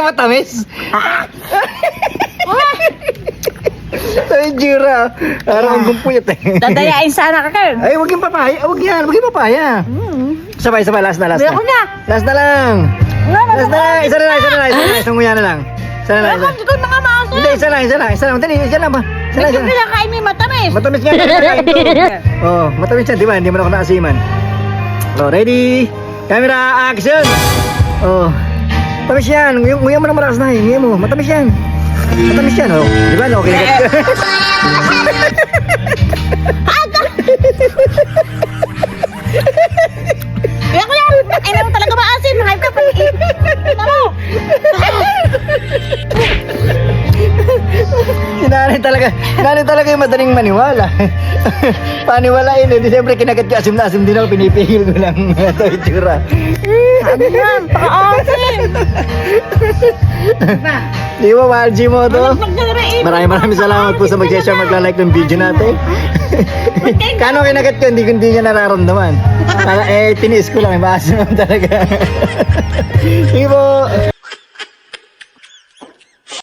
matamis. Ay, jura. Parang ang gumpuyat eh. Dadayain sana ka, Ken. Ay, huwag yung papaya. Huwag yan. Huwag yung papaya. Sabay, last na. Ayoko na. Last na lang. Last na lang. Isa na lang. Isang nguya na lang. Isa na lang. Ayoko, hindi ko mga maso. Hindi, isa lang. Dali, isa lang ba? Isa lang. Ito pinakain mo yung matamis. Matamis nga. Oh, matamis yan, di ba? Hindi mo na ako naasiman. Oh, ready? Camera, action! Oh, matamis yan. Nguya mo na marakas na. Nguya mo. Matamis yan. Matamis yan, oh. Di ba? Okay. Ayoko na. Ay, naman talaga maasim. Hype ka pa. Tama. Sinanay talaga yung madaling maniwala. Paniwalain eh. Di siyempre kinagat ka asim na asim din ako. Pinipigil ko lang. Ito itsura. Ano yan? Paka-asim. Di ba, mahal mo to? Maraming salamat po sa mag-share, magla-like ng video natin. Kano kinagat ko, hindi niya nararamdaman. Tinis ko lang, maasim talaga. Di ba?